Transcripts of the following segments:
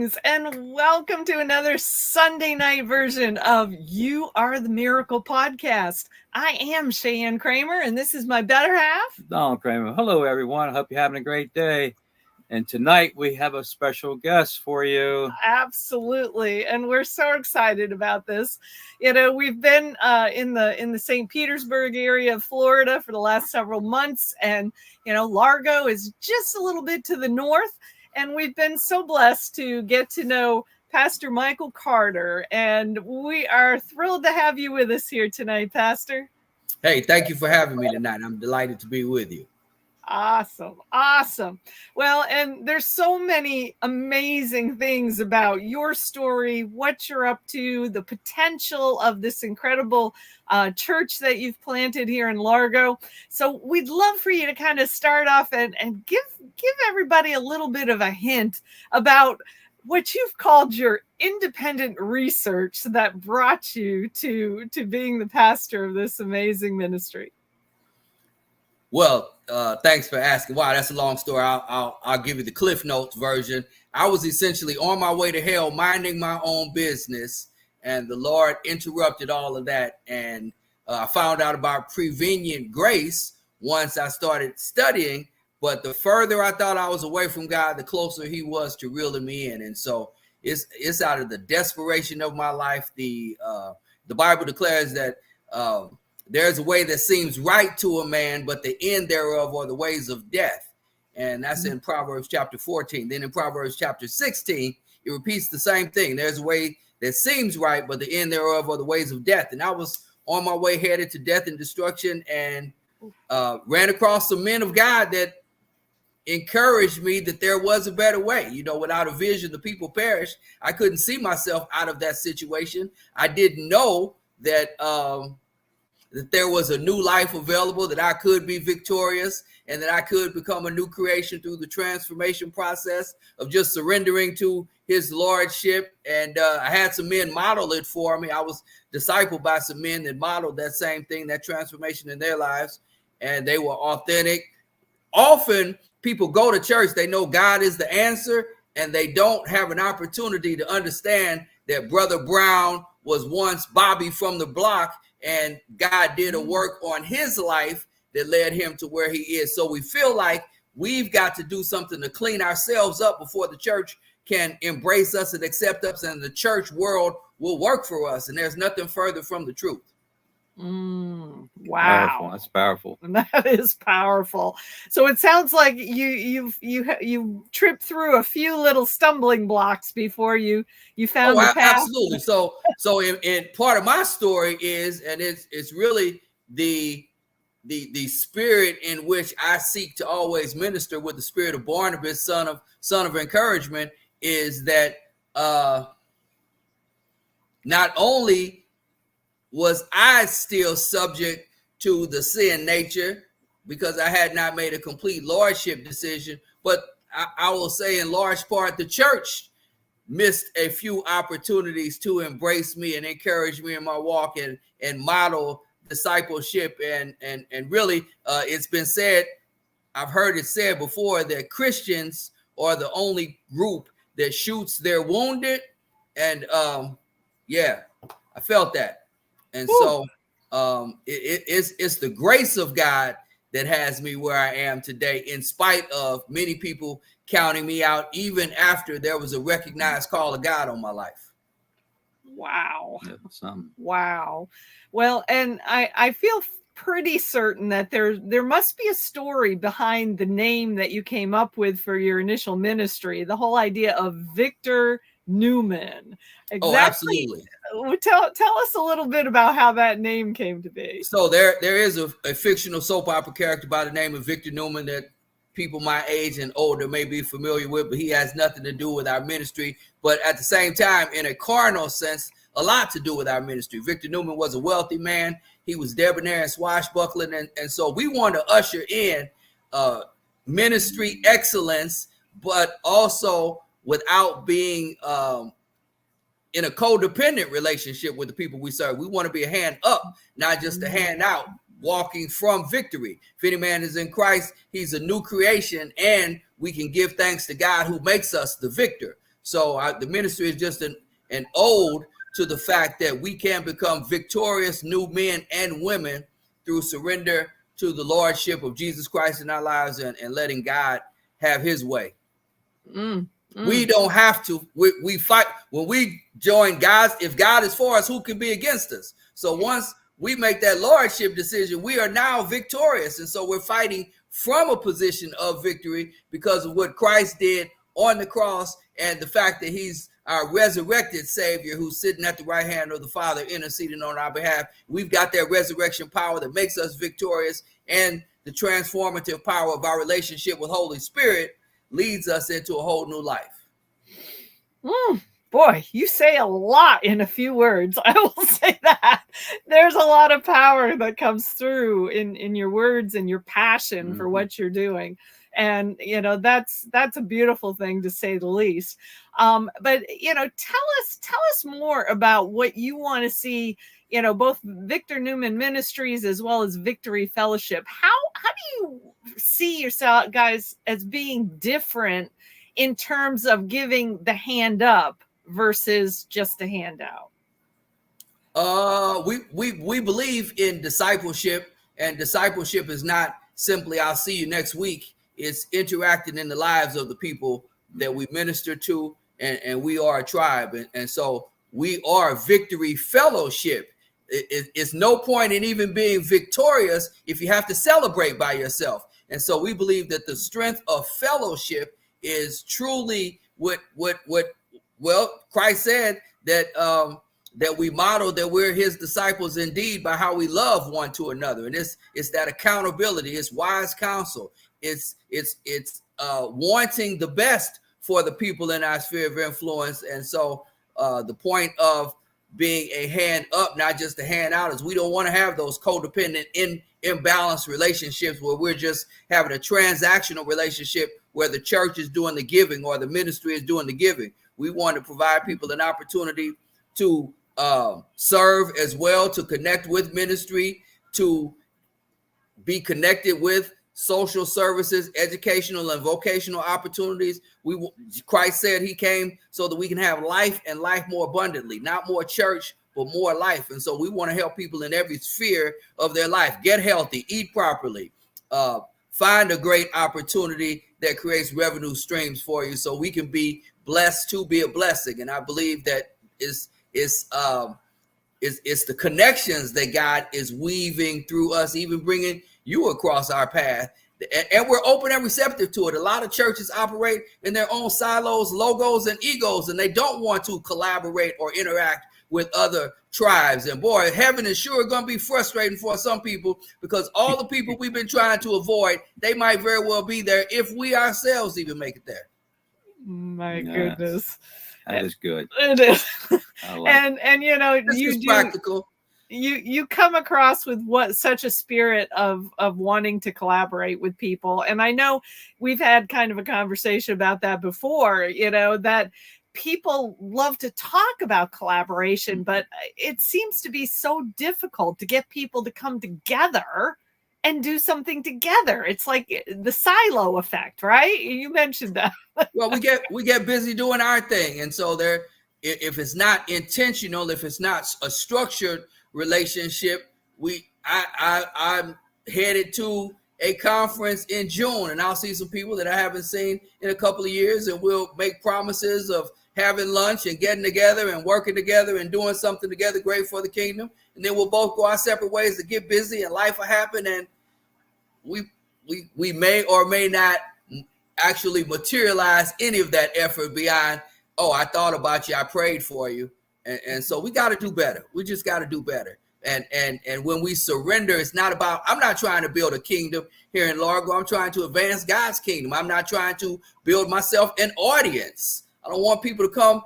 Greetings and welcome to another Sunday night version of You Are the Miracle podcast. I am Cheyenne Kramer and this is my better half, Donald Kramer. Hello, everyone. I hope you're having a great day. And tonight we have a special guest for you. Absolutely. And we're so excited about this. You know, we've been in the St. Petersburg area of Florida for the last several months. And, you know, Largo is just a little bit to the north. And we've been so blessed to get to know Pastor Michael Carter. And we are thrilled to have you with us here tonight, Pastor. Hey, thank you for having me tonight. I'm delighted to be with you. Awesome. Well, and there's so many amazing things about your story, what you're up to, the potential of this incredible church that you've planted here in Largo. So we'd love for you to kind of start off and give everybody a little bit of a hint about what you've called your independent research that brought you to being the pastor of this amazing ministry. Well, thanks for asking. Wow, that's a long story. I'll give you the Cliff Notes version. I was essentially on my way to hell, minding my own business, and the Lord interrupted all of that. And I found out about prevenient grace once I started studying. But the further I thought I was away from God, the closer He was to reeling me in. And so it's out of the desperation of my life. The Bible declares that there's a way that seems right to a man, but the end thereof are the ways of death. And that's in Proverbs chapter 14. Then in Proverbs chapter 16, it repeats the same thing. There's a way that seems right, but the end thereof are the ways of death. And I was on my way headed to death and destruction and ran across some men of God that encouraged me that there was a better way. You know, without a vision, the people perish. I couldn't see myself out of that situation. I didn't know that that there was a new life available, that I could be victorious, and that I could become a new creation through the transformation process of just surrendering to His lordship. And I had some men model it for me. I was discipled by some men that modeled that same thing, that transformation in their lives, and they were authentic. Often people go to church, they know God is the answer, and they don't have an opportunity to understand that Brother Brown was once Bobby from the block, and God did a work on his life that led him to where he is. So we feel like we've got to do something to clean ourselves up before the church can embrace us and accept us, and the church world will work for us. And there's nothing further from the truth. Wow. Powerful. That's powerful. That is powerful. So it sounds like you tripped through a few little stumbling blocks before you found the path. Absolutely. So in part of my story is, and it's really the spirit in which I seek to always minister with, the spirit of Barnabas, son of encouragement, is that not only was I still subject to the sin nature because I had not made a complete lordship decision, but I will say in large part the church missed a few opportunities to embrace me and encourage me in my walk and model discipleship. And really, it's been said, I've heard it said before, that Christians are the only group that shoots their wounded. And I felt that. And so it's the grace of God that has me where I am today, in spite of many people counting me out, even after there was a recognized call of God on my life. Wow. Yeah, wow. Well, and I feel pretty certain that there must be a story behind the name that you came up with for your initial ministry, the whole idea of Victor Newman. Exactly. Oh, absolutely. Tell us a little bit about how that name came to be. So there is a fictional soap opera character by the name of Victor Newman that people my age and older may be familiar with, but he has nothing to do with our ministry. But at the same time, in a carnal sense, a lot to do with our ministry. Victor Newman was a wealthy man. He was debonair and swashbuckling. And so we want to usher in ministry excellence, but also without being in a codependent relationship with the people we serve. We want to be a hand up, not just a hand out, walking from victory. If any man is in Christ, he's a new creation, and we can give thanks to God who makes us the victor. So the ministry is just an ode to the fact that we can become victorious new men and women through surrender to the lordship of Jesus Christ in our lives and letting God have his way. We don't have to. We fight when we join God. If God is for us, who can be against us? So once we make that lordship decision, we are now victorious. And so we're fighting from a position of victory because of what Christ did on the cross and the fact that he's our resurrected Savior who's sitting at the right hand of the Father interceding on our behalf. We've got that resurrection power that makes us victorious, and the transformative power of our relationship with Holy Spirit leads us into a whole new life. Boy, you say a lot in a few words. I will say that. There's a lot of power that comes through in your words and your passion for what you're doing. And, you know, that's a beautiful thing, to say the least. But, you know, tell us more about what you want to see, you know, both Victor Newman Ministries as well as Victory Fellowship. How do you see yourself guys as being different in terms of giving the hand up versus just a handout? We believe in discipleship, and discipleship is not simply I'll see you next week. It's interacting in the lives of the people that we minister to, and we are a tribe. And so we are Victory Fellowship. It's no point in even being victorious if you have to celebrate by yourself. And so we believe that the strength of fellowship is truly what Christ said, that we model that we're his disciples indeed by how we love one to another. And it's that accountability, it's wise counsel, it's wanting the best for the people in our sphere of influence. And so the point of being a hand up, not just a hand out, is we don't want to have those codependent imbalanced relationships where we're just having a transactional relationship where the church is doing the giving or the ministry is doing the giving. We want to provide people an opportunity to serve as well, to connect with ministry, to be connected with social services, educational and vocational opportunities. Christ said he came so that we can have life and life more abundantly, not more church, but more life. And so we want to help people in every sphere of their life get healthy, eat properly, find a great opportunity that creates revenue streams for you so we can be blessed to be a blessing. And I believe that it's the connections that God is weaving through us, even bringing you across our path. And we're open and receptive to it. A lot of churches operate in their own silos, logos, and egos, and they don't want to collaborate or interact with other tribes. And boy, heaven is sure going to be frustrating for some people, because all the people we've been trying to avoid, they might very well be there if we ourselves even make it there. My goodness. That is good. It is. Like and you know, This is practical. You come across with such a spirit of wanting to collaborate with people. And I know we've had kind of a conversation about that before, you know, that people love to talk about collaboration, but it seems to be so difficult to get people to come together and do something together. It's like the silo effect, right? You mentioned that. Well, we get busy doing our thing. And so if it's not intentional, if it's not a structured relationship, I'm headed to a conference in June, and I'll see some people that I haven't seen in a couple of years, and we'll make promises of having lunch and getting together and working together and doing something together great for the kingdom. And then we'll both go our separate ways to get busy, and life will happen, and we may or may not actually materialize any of that effort beyond, oh, I thought about you, I prayed for you. And so we got to do better. We just got to do better. And when we surrender, it's not about, I'm not trying to build a kingdom here in Largo. I'm trying to advance God's kingdom. I'm not trying to build myself an audience. I don't want people to come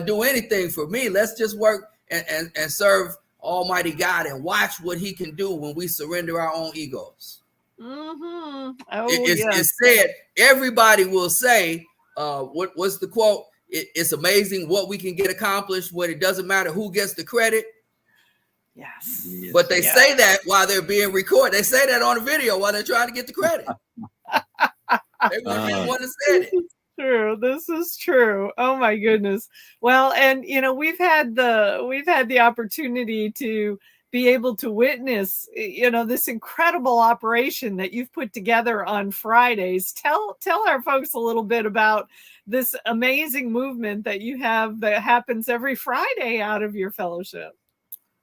do anything for me. Let's just work and serve Almighty God and watch what he can do when we surrender our own egos. Mm-hmm. It's said, everybody will say, what's the quote? It's amazing what we can get accomplished when it doesn't matter who gets the credit. Yes. But they say that while they're being recorded. They say that on a video while they're trying to get the credit. They weren't the one that said it. true. This is true. Oh my goodness. Well, and we've had the opportunity to be able to witness, this incredible operation that you've put together on Fridays. Tell our folks a little bit about this amazing movement that you have that happens every Friday out of your fellowship.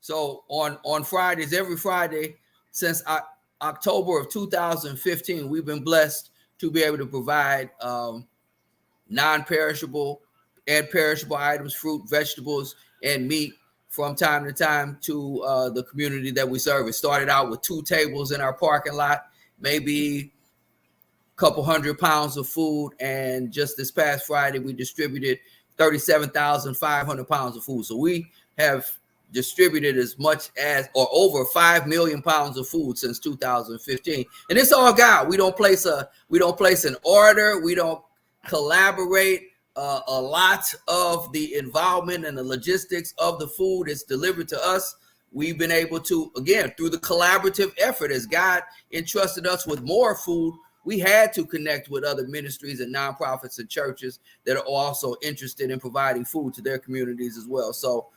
So on Fridays, every Friday since October of 2015, we've been blessed to be able to provide non-perishable and perishable items, fruit, vegetables, and meat from time to time to the community that we serve. It started out with 2 tables in our parking lot, maybe a couple 100 pounds of food. And just this past Friday, we distributed 37,500 pounds of food. So we have distributed as much as or over 5 million pounds of food since 2015. And it's all God. We don't place an order. We don't collaborate. A lot of the involvement and the logistics of the food is delivered to us. We've been able to, again, through the collaborative effort, as God entrusted us with more food, we had to connect with other ministries and nonprofits and churches that are also interested in providing food to their communities as well. So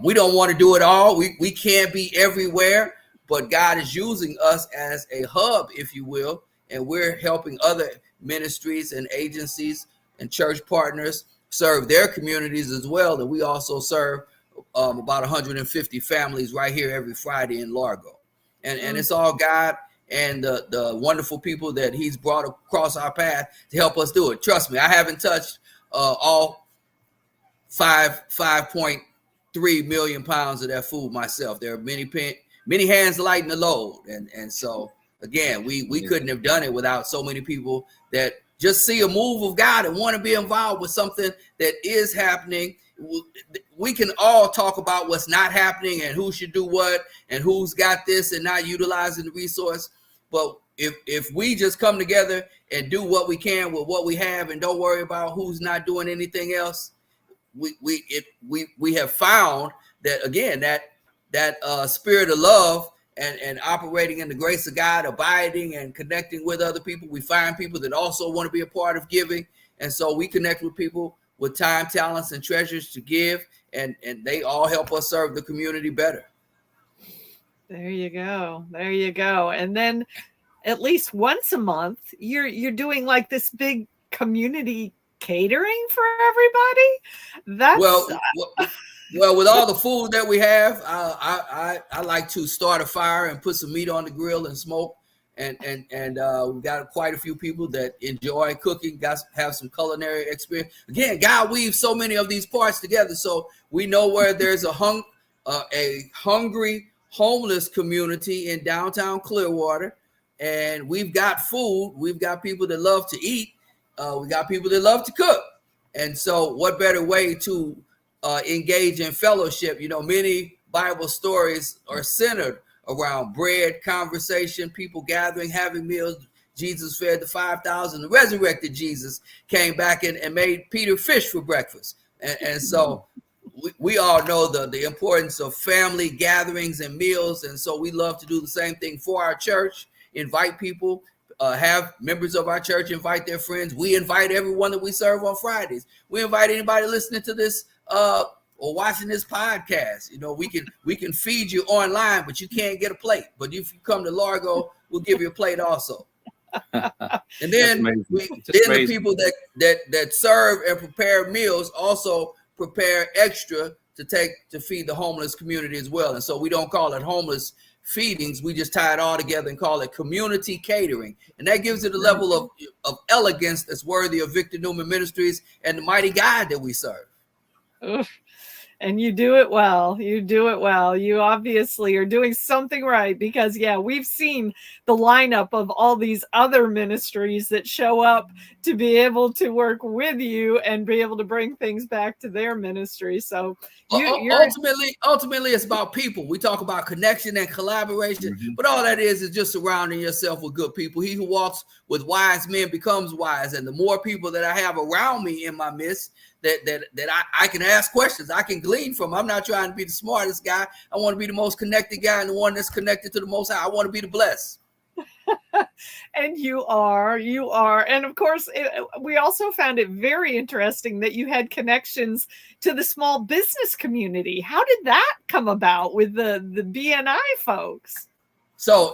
we don't want to do it all. We can't be everywhere, but God is using us as a hub, if you will, and we're helping other ministries and agencies and church partners serve their communities as well. And we also serve about 150 families right here every Friday in Largo. And it's all God and the wonderful people that he's brought across our path to help us do it. Trust me, I haven't touched all 5.3 million pounds of that food myself. There are many hands lighten the load. And so, again, we couldn't have done it without so many people that just see a move of God and want to be involved with something that is happening. We can all talk about what's not happening and who should do what and who's got this and not utilizing the resource. But if we just come together and do what we can with what we have and don't worry about who's not doing anything else, we have found that, again, that spirit of love and operating in the grace of God, abiding and connecting with other people. We find people that also want to be a part of giving. And so we connect with people with time, talents, and treasures to give. And they all help us serve the community better. There you go. There you go. And then at least once a month, you're doing like this big community catering for everybody. That's well, with all the food that we have, I like to start a fire and put some meat on the grill and smoke. And we've got quite a few people that enjoy cooking, have some culinary experience. Again, God weaves so many of these parts together, so we know where there's a hungry homeless community in downtown Clearwater, and we've got food. We've got people that love to eat. We got people that love to cook, and so what better way to engage in fellowship? Many Bible stories are centered around bread, conversation, people gathering, having meals. Jesus fed the 5,000. The resurrected Jesus came back and made Peter fish for breakfast. And so we all know the importance of family gatherings and meals. And so we love to do the same thing for our church, invite people, have members of our church invite their friends. We invite everyone that we serve on Fridays. We invite anybody listening to this or watching this podcast. We can feed you online, but you can't get a plate. But if you come to Largo, we'll give you a plate also. And then the people that serve and prepare meals also prepare extra to feed the homeless community as well. And so we don't call it homeless feedings. We just tie it all together and call it community catering. And that gives it a level of elegance that's worthy of Victor Newman Ministries and the mighty God that we serve. Oof. And you do it well. You do it well. You obviously are doing something right because, we've seen the lineup of all these other ministries that show up to be able to work with you and be able to bring things back to their ministry. So ultimately, it's about people. We talk about connection and collaboration, but all that is just surrounding yourself with good people. He who walks with wise men becomes wise. And the more people that I have around me in my midst, that I can ask questions, I can glean from. I'm not trying to be the smartest guy. I want to be the most connected guy and the one that's connected to the Most High. I want to be the blessed. And you are. And of course, we also found it very interesting that you had connections to the small business community. How did that come about with the BNI folks? So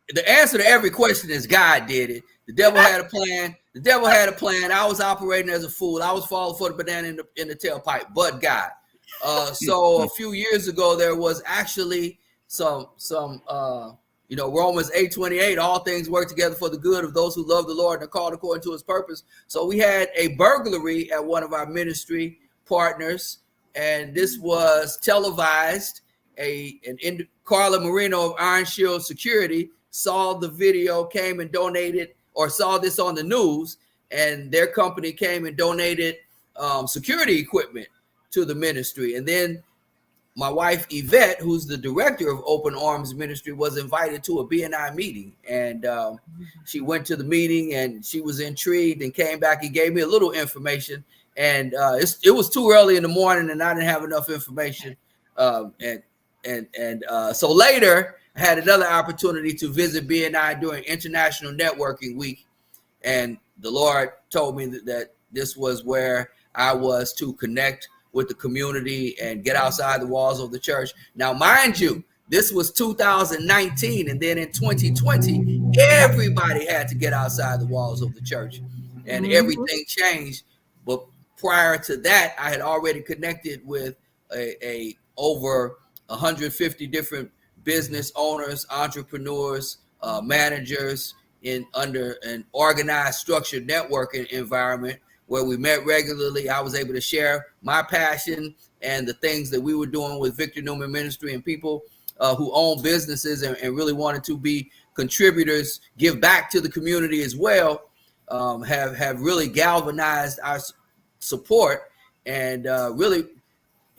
the answer to every question is God did it. The devil had a plan. The devil had a plan. I was operating as a fool. I was falling for the banana in the tailpipe, but God. So a few years ago, there was actually some Romans 8:28, all things work together for the good of those who love the Lord and are called according to his purpose. So we had a burglary at one of our ministry partners, and this was televised. Carla Marino of Iron Shield Security saw the video, came and donated, or saw this on the news, and their company came and donated security equipment to the ministry. And then my wife, Yvette, who's the director of Open Arms Ministry, was invited to a BNI meeting. And she went to the meeting and she was intrigued and came back and gave me a little information. And it was too early in the morning and I didn't have enough information. So later, I had another opportunity to visit BNI during International Networking Week. And the Lord told me that this was where I was to connect with the community and get outside the walls of the church. Now, mind you, this was 2019. And then in 2020, everybody had to get outside the walls of the church and everything changed. But prior to that, I had already connected with over 150 different business owners, entrepreneurs, managers under an organized, structured networking environment where we met regularly. I was able to share my passion and the things that we were doing with Victor Newman Ministry, and people who own businesses and really wanted to be contributors, give back to the community as well, have really galvanized our support and really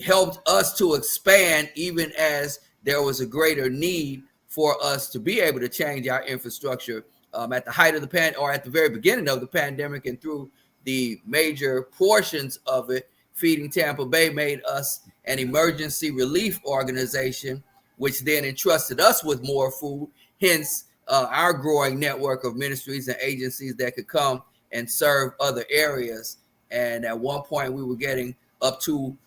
helped us to expand, even as there was a greater need for us to be able to change our infrastructure at the height of the or at the very beginning of the pandemic, and through the major portions of it. Feeding Tampa Bay made us an emergency relief organization, which then entrusted us with more food, hence our growing network of ministries and agencies that could come and serve other areas. And at one point we were getting up to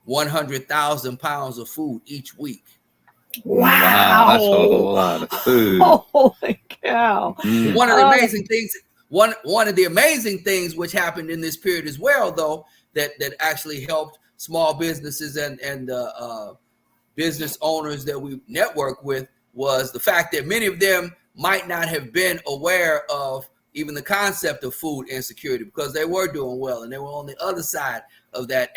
100,000 pounds of food each week. Wow, that's a whole lot of food. Holy cow. One of the amazing things, one of the amazing things which happened in this period as well, though, that actually helped small businesses and business owners that we network with, was the fact that many of them might not have been aware of even the concept of food insecurity, because they were doing well and they were on the other side of that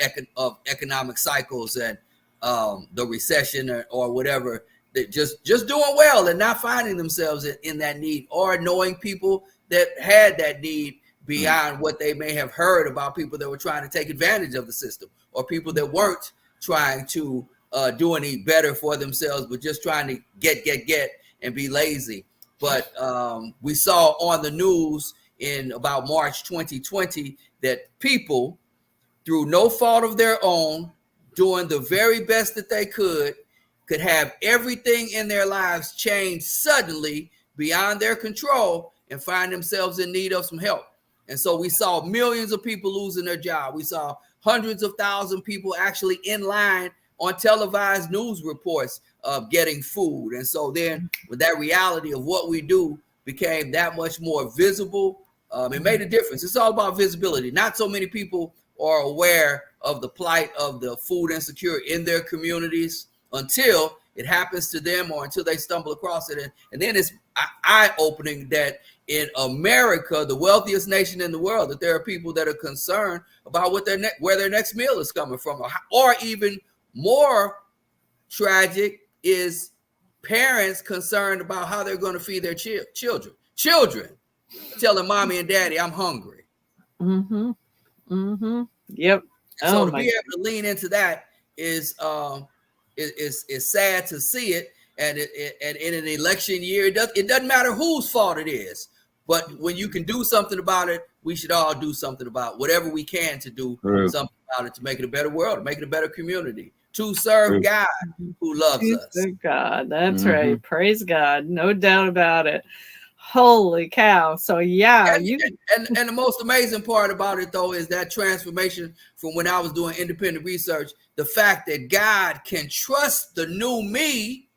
economic cycles and the recession or whatever, that just doing well and not finding themselves in that need, or knowing people that had that need beyond what they may have heard about people that were trying to take advantage of the system, or people that weren't trying to do any better for themselves, but just trying to get and be lazy. But we saw on the news in about March 2020 that people, through no fault of their own, doing the very best that they could have everything in their lives change suddenly beyond their control and find themselves in need of some help. And so we saw millions of people losing their job. We saw hundreds of thousands of people actually in line on televised news reports of getting food. And so then with that reality of what we do became that much more visible, it made a difference. It's all about visibility. Not so many people are aware of the plight of the food insecure in their communities until it happens to them or until they stumble across it. And then it's eye-opening that in America, the wealthiest nation in the world, that there are people that are concerned about where their next meal is coming from. Or even more tragic is parents concerned about how they're going to feed their children telling mommy and daddy, I'm hungry. Yep. So to be able to lean into that is sad to see it. And in an election year, it doesn't matter whose fault it is. But when you can do something about it, we should all do something about whatever we can to do something about it, to make it a better world, to make it a better community. to serve God who loves us. God, that's right. Praise God, no doubt about it. Holy cow! So yeah, and the most amazing part about it though is that transformation from when I was doing independent research. The fact that God can trust the new me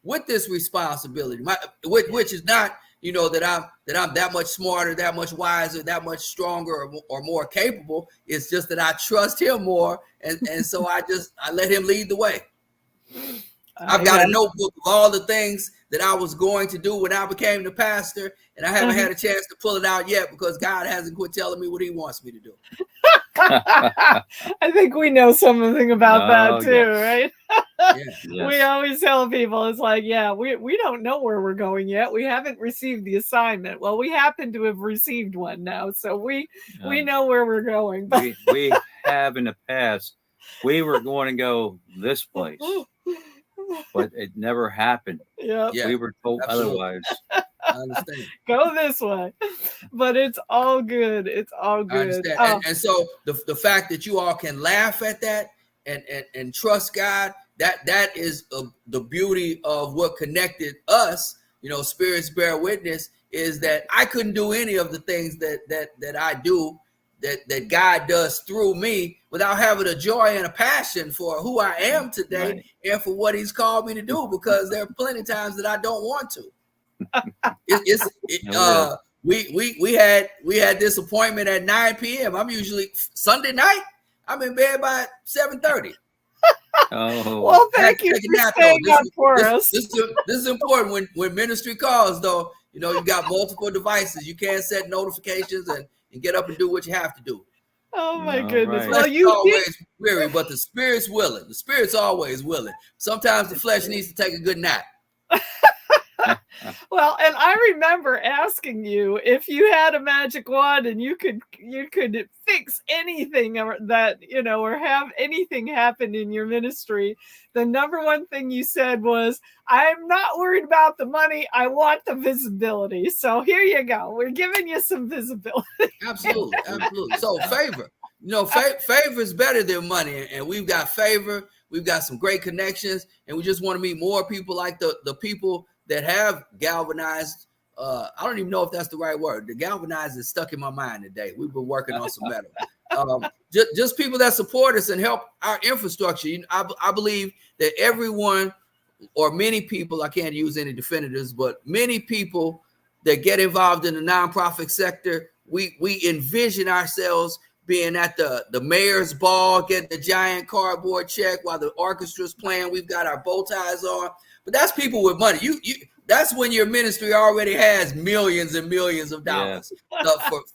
with this responsibility, which is not, you know, that I'm that much smarter, that much wiser, that much stronger, or more capable. It's just that I trust Him more, and so I let Him lead the way. I've got a notebook of all the things that I was going to do when I became the pastor, and I haven't had a chance to pull it out yet because God hasn't quit telling me what He wants me to do. I think we know something about that too, right? Yes. We always tell people, it's like, yeah, we don't know where we're going yet. We haven't received the assignment. Well, we happen to have received one now, so we know where we're going. But we have in the past. We were going to go this place, but it never happened. Yeah, we were told otherwise. I understand. Go this way, but it's all good. It's all good. I understand. And so the fact that you all can laugh at that and trust God, that is the beauty of what connected us. You know, spirits bear witness, is that I couldn't do any of the things that I do, that God does through me, without having a joy and a passion for who I am today, and for what He's called me to do, because there are plenty of times that I don't want to. We had this appointment at 9 p.m. I'm usually Sunday night. I'm in bed by 7:30. Well, thank you for staying up for us. This is important when ministry calls, though. You know, you got multiple devices. You can't set notifications and get up and do what you have to do. Oh my goodness! Well, you always weary, but the spirit's willing. The spirit's always willing. Sometimes the flesh needs to take a good nap. Well, and I remember asking you if you had a magic wand and you could fix anything that, you know, or have anything happen in your ministry. The number one thing you said was, "I'm not worried about the money. I want the visibility." So here you go. We're giving you some visibility. Absolutely, absolutely. So favor, you know, favor is better than money, and we've got favor. We've got some great connections, and we just want to meet more people like the people that have galvanized. I don't even know if that's the right word. The galvanized is stuck in my mind today. We've been working on some metal. Just people that support us and help our infrastructure. You know, I believe that everyone, or many people, I can't use any definitives, but many people that get involved in the nonprofit sector, we envision ourselves being at the mayor's ball, getting the giant cardboard check while the orchestra's playing. We've got our bow ties on. But that's people with money. That's when your ministry already has millions and millions of dollars.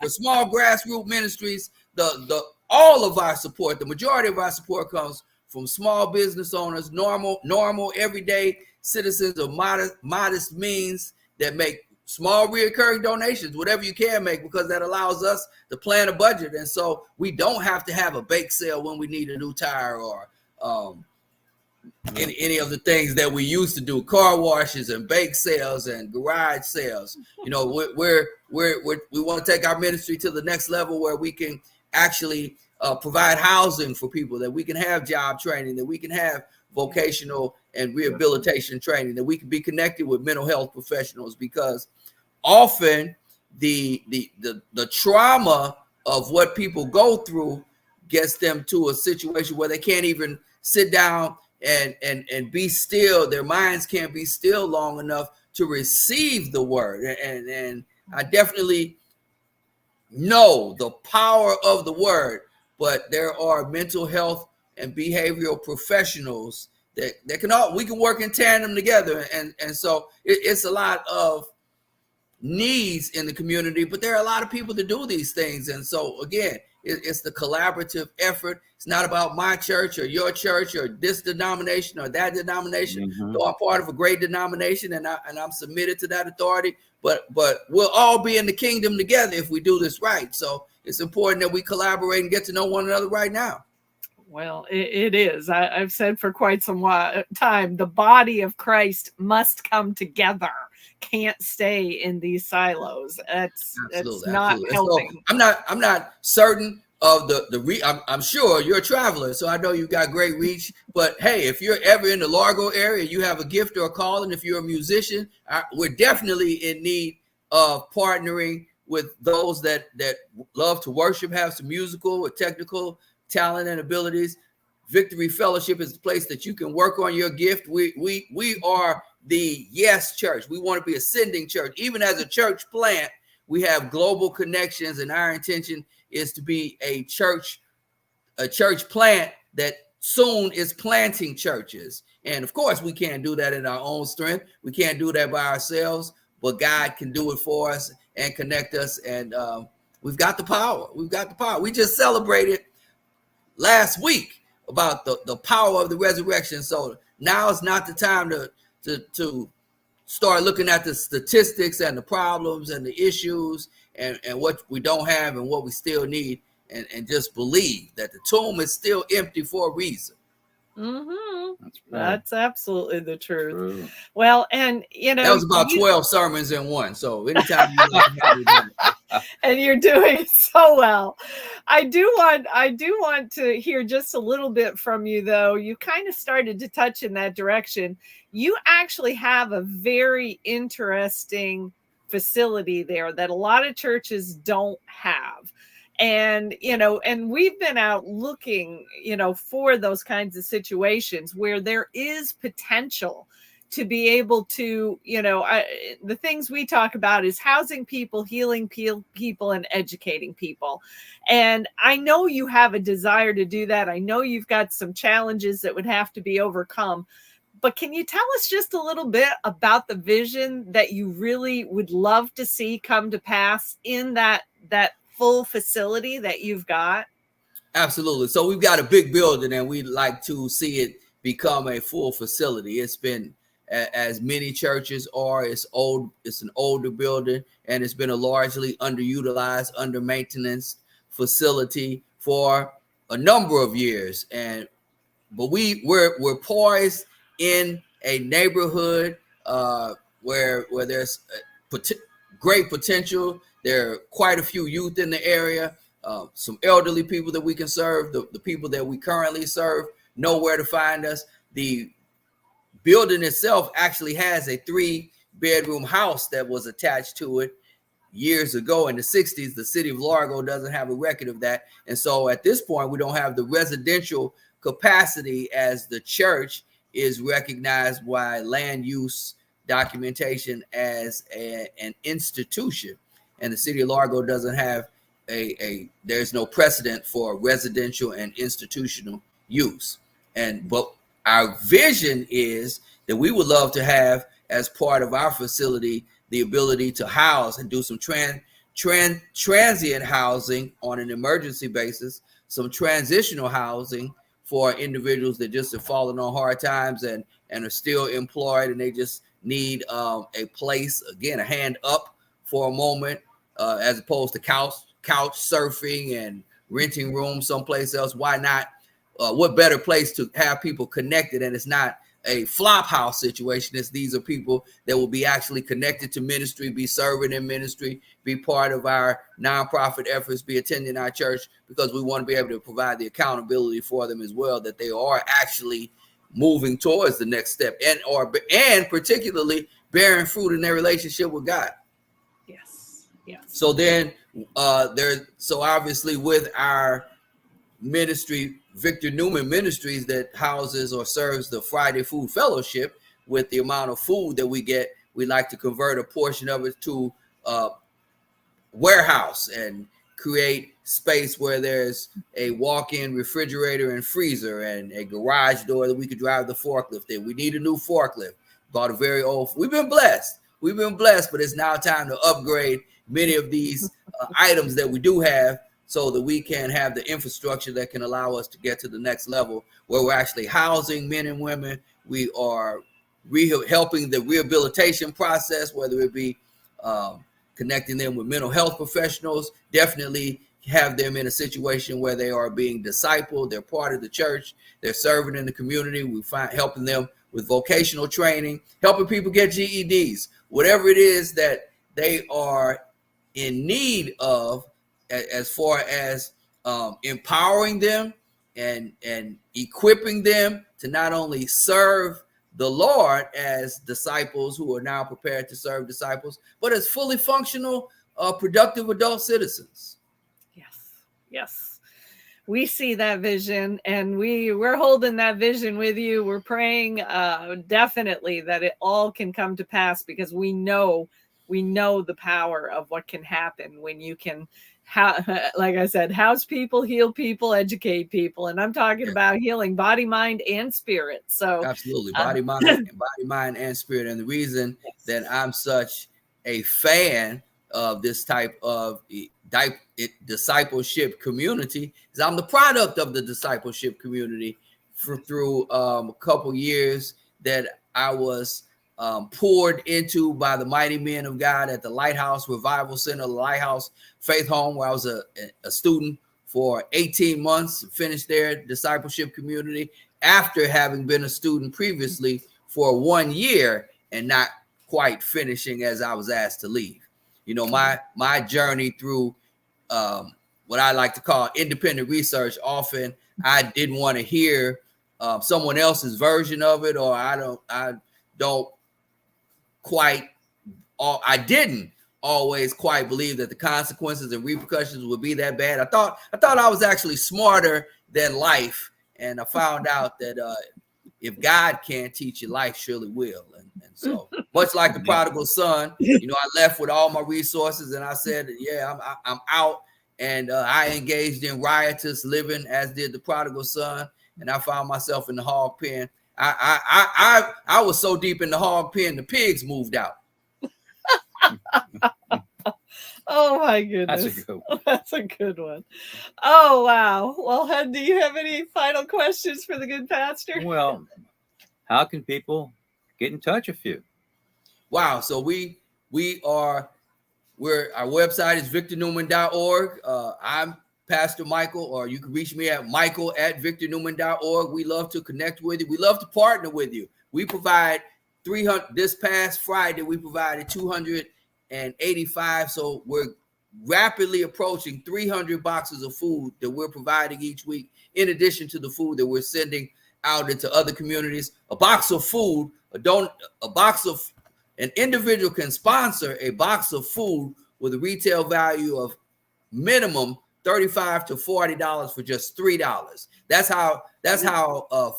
For small grassroots ministries, all of our support, the majority of our support, comes from small business owners, normal everyday citizens of modest means that make small recurring donations, whatever you can make, because that allows us to plan a budget. And so we don't have to have a bake sale when we need a new tire, or any of the things that we used to do, car washes and bake sales and garage sales. You know, we want to take our ministry to the next level, where we can actually provide housing for people, that we can have job training, that we can have vocational and rehabilitation training, that we can be connected with mental health professionals, because often the trauma of what people go through gets them to a situation where they can't even sit down and be still. Their minds can't be still long enough to receive the word. And I definitely know the power of the word, but there are mental health and behavioral professionals that we can work in tandem together. And so it's a lot of needs in the community, but there are a lot of people to do these things. And so again, it's the collaborative effort. It's not about my church or your church or this denomination or that denomination. So I'm part of a great denomination, and I'm submitted to that authority. But we'll all be in the kingdom together if we do this right. So it's important that we collaborate and get to know one another right now. Well, it is. I've said for quite some time, the body of Christ must come together. Can't stay in these silos. It's not helping. So I'm not certain of I'm sure you're a traveler, so I know you've got great reach. But hey, if you're ever in the Largo area, you have a gift or a calling. If you're a musician, we're definitely in need of partnering with those that love to worship, have some musical or technical talent and abilities. Victory Fellowship is the place that you can work on your gift. We are the Yes Church. We want to be ascending church. Even as a church plant, we have global connections, and our intention is to be a church plant that soon is planting churches. And of course, we can't do that in our own strength. We can't do that by ourselves, but God can do it for us and connect us. And we've got the power. We've got the power. We just celebrated last week about the power of the resurrection. So now is not the time to start looking at the statistics and the problems and the issues and what we don't have and what we still need, and just believe that the tomb is still empty for a reason. Mm-hmm. That's absolutely the truth. True. Well, and that was about 12 sermons in one. So anytime you and you're doing so well. I do want to hear just a little bit from you, though. You kind of started to touch in that direction. You actually have a very interesting facility there that a lot of churches don't have. And, and we've been out looking, for those kinds of situations where there is potential to be able to, the things we talk about is housing people, healing people, and educating people. And I know you have a desire to do that. I know you've got some challenges that would have to be overcome. But can you tell us just a little bit about the vision that you really would love to see come to pass in that full facility that you've got? Absolutely. So we've got a big building, and we'd like to see it become a full facility. It's been, as many churches are, it's an older building, and it's been a largely underutilized, under maintenance facility for a number of years. But we're poised in a neighborhood where there's great potential. There are quite a few youth in the area, some elderly people that we can serve. The people that we currently serve know where to find us. The building itself actually has a 3-bedroom house that was attached to it years ago in the 60s. The city of Largo doesn't have a record of that. And so at this point, we don't have the residential capacity, as the church is recognized by land use documentation as an institution. And the city of Largo doesn't have there's no precedent for residential and institutional use. But our vision is that we would love to have, as part of our facility, the ability to house and do some transient housing on an emergency basis, some transitional housing for individuals that just have fallen on hard times and are still employed, and they just need a place, again, a hand up for a moment, as opposed to couch surfing and renting rooms someplace else. Why not? What better place to have people connected? And it's not a flop house situation. These are people that will be actually connected to ministry, be serving in ministry, be part of our nonprofit efforts, be attending our church, because we want to be able to provide the accountability for them as well, that they are actually moving towards the next step and particularly bearing fruit in their relationship with God. Yes. So then so obviously with our ministry, Victor Newman Ministries, that houses or serves the Friday Food Fellowship, with the amount of food that we get, we like to convert a portion of it to warehouse and create space where there's a walk-in refrigerator and freezer and a garage door that we could drive the forklift in. We need a new forklift. Bought a very old. We've been blessed, but it's now time to upgrade many of these items that we do have, so that we can have the infrastructure that can allow us to get to the next level, where we're actually housing men and women. We are helping the rehabilitation process, whether it be connecting them with mental health professionals, definitely have them in a situation where they are being discipled, they're part of the church, they're serving in the community. We find helping them with vocational training, helping people get GEDs, whatever it is that they are in need of, as far as empowering them and equipping them to not only serve the Lord as disciples who are now prepared to serve disciples, but as fully functional, productive adult citizens. Yes. We see that vision, and we're holding that vision with you. We're praying definitely that it all can come to pass, because we know the power of what can happen when you can, like I said, house people, heal people, educate people. And I'm talking about healing body, mind, and spirit. So absolutely, body, mind, and spirit. And the reason that I'm such a fan of this type of discipleship community is I'm the product of the discipleship community through a couple years that I was poured into by the mighty men of God at the Lighthouse Revival Center, the Lighthouse Faith Home, where I was a student for 18 months, finished their discipleship community after having been a student previously for 1 year and not quite finishing as I was asked to leave. You know, my journey through what I like to call independent research, often I didn't want to hear someone else's version of it, or I didn't always quite believe that the consequences and repercussions would be that bad. I thought I was actually smarter than life, and I found out that if God can't teach you, life surely will. And so, much like the prodigal son, you know, I left with all my resources, and I said, "Yeah, I'm out." And I engaged in riotous living, as did the prodigal son, and I found myself in the hog pen. I was so deep in the hog pen, the pigs moved out. Oh my goodness. That's a good one. Oh, wow. Well, do you have any final questions for the good pastor? Well, how can people get in touch with you? Wow. So our website is victornewman.org. I'm Pastor Michael, or you can reach me at michael@victornewman.org. We love to connect with you. We love to partner with you. We provide 300. This past Friday, we provided 285. So we're rapidly approaching 300 boxes of food that we're providing each week, in addition to the food that we're sending out into other communities. A box of food, an individual can sponsor a box of food with a retail value of minimum $35 to $40 for just $3. That's how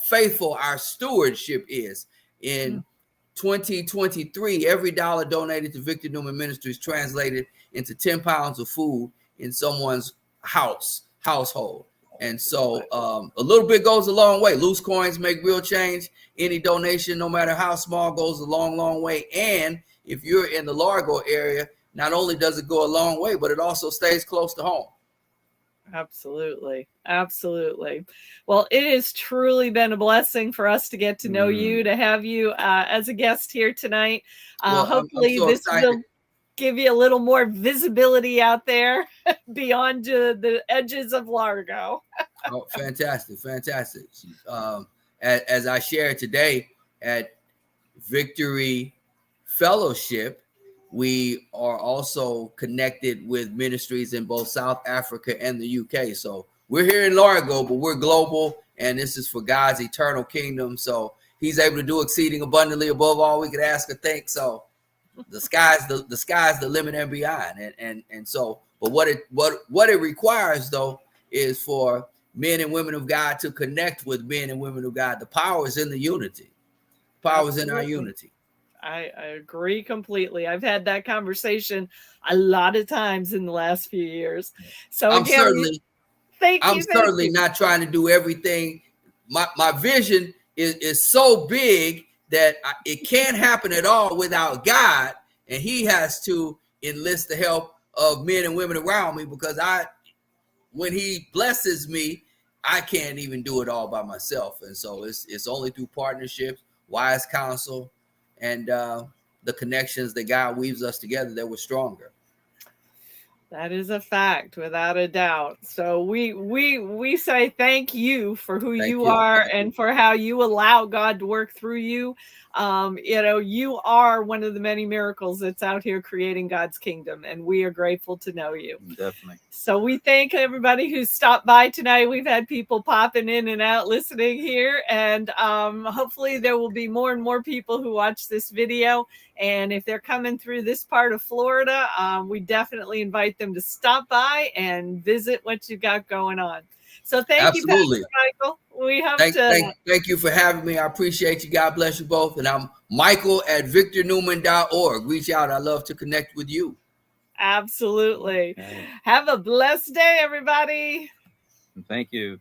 faithful our stewardship is. In 2023, every dollar donated to Victor Newman Ministries translated into 10 pounds of food in someone's household. And so a little bit goes a long way. Loose coins make real change. Any donation, no matter how small, goes a long, long way. And if you're in the Largo area, not only does it go a long way, but it also stays close to home. Absolutely. Well, it has truly been a blessing for us to get to know you, to have you as a guest here tonight. Hopefully this will give you a little more visibility out there beyond the edges of Largo. Oh, fantastic. As I shared today at Victory Fellowship, we are also connected with ministries in both South Africa and the UK. So we're here in Largo, but we're global, and this is for God's eternal kingdom. So he's able to do exceeding abundantly above all we could ask or think. So the sky's the limit and beyond. And so, but what it requires, though, is for men and women of God to connect with men and women of God. The power is in the unity. Power is in our unity. I agree completely. I've had that conversation a lot of times in the last few years. So I'm again, certainly not trying to do everything. My vision is so big that it can't happen at all without God, and he has to enlist the help of men and women around me, because when he blesses me, I can't even do it all by myself. And so it's only through partnerships, wise counsel, and the connections that God weaves us together that we're stronger. That is a fact, without a doubt. So we say thank you for who Thank you you. are and for how you allow God to work through you. You are one of the many miracles that's out here creating God's kingdom, and we are grateful to know you. Definitely. So we thank everybody who stopped by tonight. We've had people popping in and out listening here, and hopefully there will be more and more people who watch this video. And if they're coming through this part of Florida, we definitely invite them to stop by and visit what you got going on. So thank Absolutely. you, Pastor Michael. We hope Thank you for having me. I appreciate you. God bless you both. And I'm Michael at victornewman.org. Reach out. I love to connect with you. Absolutely. Have a blessed day, everybody. Thank you.